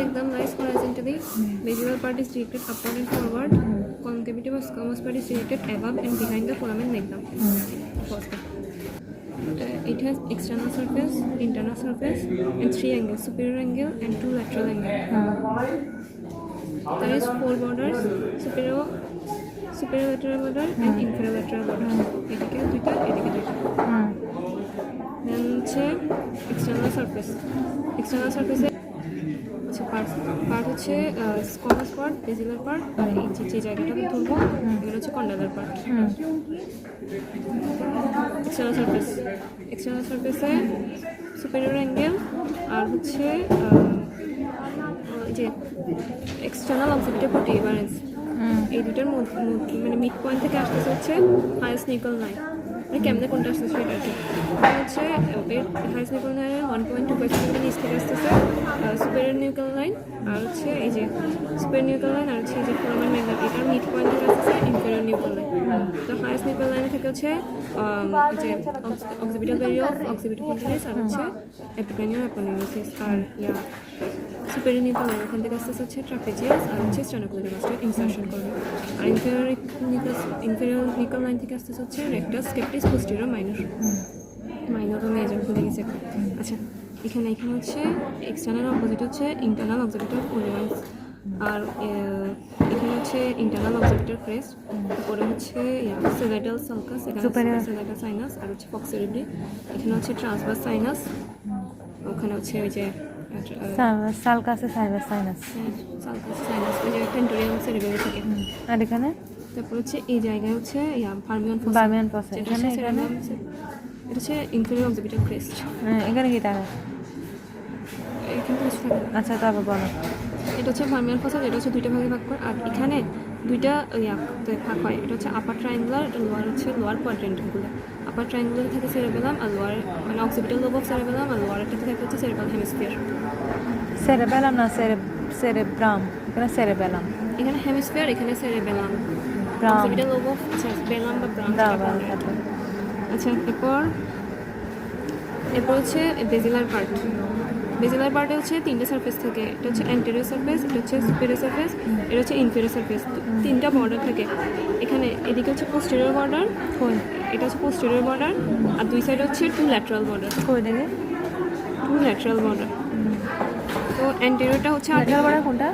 exam lies horizontally. Basilar part is directed upward and forward. Concavity or squamous part is directed above and behind the foramen magnum. First. It has external surface, internal surface, and 3 angles: superior angle and 2 lateral angles. There is 4 borders: superior lateral border and inferior lateral border. এদিকে দুইটা, এদিকে দুইটা। Then হচ্ছে external surface. External surface হচ্ছে part হচ্ছে squamous part, basilar part, আর এই যে জায়গাটা ধরবো এগুলো হচ্ছে condylar part. External surface এ superior angle আর হচ্ছে যে external occipital protuberance এই দুটোর মধ্যে মানে মিড পয়েন্ট থেকে আসতেছে হচ্ছে হাইয়েস্ট নিকল লাইন। মানে কেমনে কোনটা আসতেছে সেটা কি হচ্ছে হাইয়েস্ট নিকল লাইনের 1.2% নিচ থেকে আসতেছে সুপেরিয়র নিকল লাইন, আর হচ্ছে এই যে সুপেরিয়র নিকল লাইন, আর হচ্ছে যে ফোরামেন ম্যাগনাম এটার মিড পয়েন্ট থেকে আসতেছে ইনফেরিয়র নিকল লাইন। তো হাইয়েস্ট নিকল লাইন থেকে হচ্ছে যে অক্সিপিটাল ভ্যারিও অফ অক্সিপিটাল কন্টিনিউস আর হচ্ছে এপিক্রানিয়াল অ্যাপোনিউসিস, আর সুপেরিয়র নিকল লাইন ওখান থেকে আসতেছে হচ্ছে ট্রাপেজিয়াস আর হচ্ছে স্টেনোক্লেইডোমাস্টাইড ইনসারশন করবে। আর ইনফেরিয়র নিকল লাইন থেকে আসতেছে হচ্ছে রেক্টাস, স্কেপটিস, পোস্টেরিয়র, মাইনর ও মেজর ভুলে গেছে। আচ্ছা, এখানে হচ্ছে এক্সটার্নাল অপোজিট হচ্ছে ইন্টারনাল অক্সিপিটাল কোলিভান্স, আর এখানে হচ্ছে ইন্টারনাল অক্সিপিটাল ক্রেস্ট, তারপরে হচ্ছে সেলাইডাল সালকাস, এখানে সেলাইডাল সাইনাস, আর হচ্ছে ফক্সিরিডি। এখানে হচ্ছে ট্রান্সভার্স সাইনাস, ওখানে হচ্ছে ওই যে সালকাসে সাইনাস ওই যে টেন্টোরিয়াম সেরিবেলি থাকে। আর এখানে তারপর হচ্ছে এই জায়গায় হচ্ছে ফার্মিয়ন ফসা, এখানে এটা হচ্ছে ইনফেরিয়র অক্সিপিটাল ক্রেস্ট। এখানে কি থাকে? এখানে কিছু থাকে না। আচ্ছা, তারপর বলো। এটা হচ্ছে ফার্মিয়ন ফসা, এটা হচ্ছে দুইটা ভাগে ভাগ করে, আর এখানে দুইটা ভাগ হয়। এটা হচ্ছে আপার ট্রায়াঙ্গুলার, লোয়ার হচ্ছে লোয়ার কোয়াড্রেন্টগুলো। আপার ট্রায়াঙ্গুলার থেকে সেরেবেলাম, আর লোয়ার মানে অক্সিপিটাল লোব অফ সেরেবেলাম, আর লোয়ারের থেকে হচ্ছে সেরেব্রাল হেমিস্ফিয়ার। সেরেবেলাম না সেরেব্রাম, এখানে সেরেবেলাম, এখানে হেমিস্ফিয়ার, এখানে সেরেবেলাম, অক্সিপিটাল লোব অফ বেলাম বা ব্রাম। আচ্ছা, এরপর হচ্ছে বেজিলার পার্টে হচ্ছে 3টে সারফেস থাকে। এটা হচ্ছে অ্যান্টেরিয়র সারফেস, এটা হচ্ছে সুপিরিয়র সারফেস, এটা হচ্ছে ইনফেরিয়র সারফেস। 3টা বর্ডার থাকে। এখানে এদিকে হচ্ছে পোস্টেরিয়র বর্ডার, এটা হচ্ছে পোস্টেরিয়র বর্ডার, আর দুই সাইডে হচ্ছে 2 ল্যাটারাল বর্ডার। 2 lateral border. তো অ্যান্টেরিয়রটা হচ্ছে ল্যাটারাল বর্ডার কোনটা?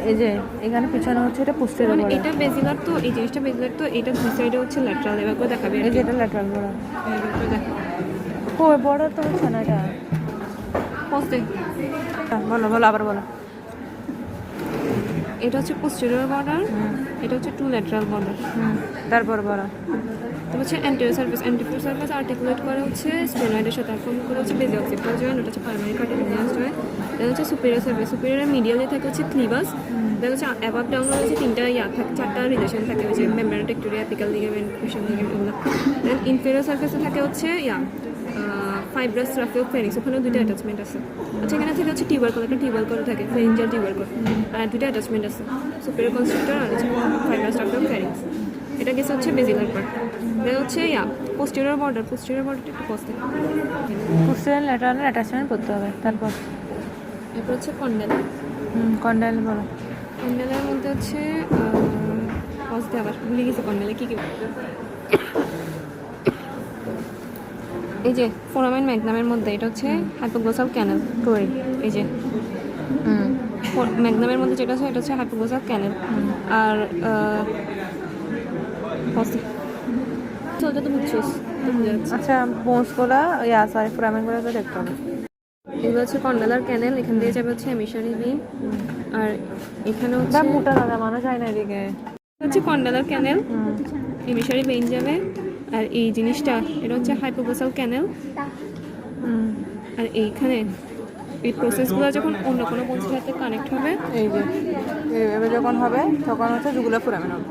এই যে এখানে পিছনে হচ্ছে এটা পোস্টেরিয়র বর্ডার। এটা বেজিলার, তো এই জিনিসটা বেজিলার, তো এটা দুই সাইডে হচ্ছে ল্যাটারাল। এবার করে দেখাবে এই যে এটা ল্যাটারাল বর্ডার। এবার দেখো ওই বর্ডার তো হচ্ছে না এটা। বলো আবার বলো। এটা হচ্ছে পোস্টেরিয়র বর্ডার, এটা হচ্ছে 2 ল্যাটারাল বর্ডার। তারপর বলো। তো হচ্ছে অ্যান্টেরিয়র সারফেস আর্টিকুলেট করে হচ্ছে স্পেনয়েডের সাথে, আর ফর্ম করে হচ্ছে বেজি অক্সিপিটাল জয়েন্ট, ওটা হচ্ছে প্রাইমারি কার্টিলেজিয়াস জয়েন্ট। এটা হচ্ছে সুপিরিয়র সারফেস, সুপিরিয়রের মিডিয়ালে থাকে হচ্ছে ক্লিভাস। এটা হচ্ছে অ্যাবাভ ডাউন হচ্ছে 3টা থাকে, 4টা রিলেশন থাকে, ওই যে membrane, tectoria, apical ligament, crucial ligament এগুলো। দেন ইনফেরিয়র সারফেসে থাকে হচ্ছে ফাইব্রাস রাফিও ফেরিংস, ওখানে 2টা অ্যাটাচমেন্ট আছে। আচ্ছা, এখানে থেকে হচ্ছে টিউবারকল, একটা টিউবারকল থাকে, ফেরিঞ্জিয়াল টিউবারকল, আর 2টা অ্যাটাচমেন্ট আছে, সুপিরিয়র কনস্ট্রাক্টর আর হচ্ছে ফাইব্রাস রাফিও ফেরিংস। এটা গেছে হচ্ছে বেজিলার পার্ট। এটা হচ্ছে পোস্টেরিয়র বর্ডারটা একটু পোস্টে পোস্টেরিয়র ল্যাটারাল অ্যাটাচমেন্ট করতে হবে। তারপর এরপর হচ্ছে কন্ডাইল। কন্ডাইল বলো। কন্ডাইলের মধ্যে হচ্ছে পোস্টে আবার ভুলে গেছে কন্ডাইলে কী এই যে ফোরামেন ম্যাগনামের মধ্যে এটা হচ্ছে হাইপোগ্লোসাল ক্যানেল। এই যে ম্যাগনামের মধ্যে যেটা আছে এটা হচ্ছে হাইপোগ্লোসাল ক্যানেল। আর ওটা তো বুঝছিস। আচ্ছা, বোনসগুলো ফোরামেনগুলো তো দেখতে হবে। এগুলো হচ্ছে কন্ডালার ক্যানেল, এখান দিয়ে যাবে হচ্ছে হেমিসারি ভেইন, আর এখানে হচ্ছে মোটা দাদা মানা যায় না এদিকে হচ্ছে কন্ডালার ক্যানেল, হেমিসারি ভেইন যাবে। আর এই জিনিসটা এটা হচ্ছে হাইপোগ্লোসাল ক্যানেল। আর এইখানে এই প্রসেসগুলো যখন অন্য কোনো বোনসের সাথে কানেক্ট হবে, এই যে এভাবে যখন হবে তখন হচ্ছে জুগুলার ফোরামেন হবে।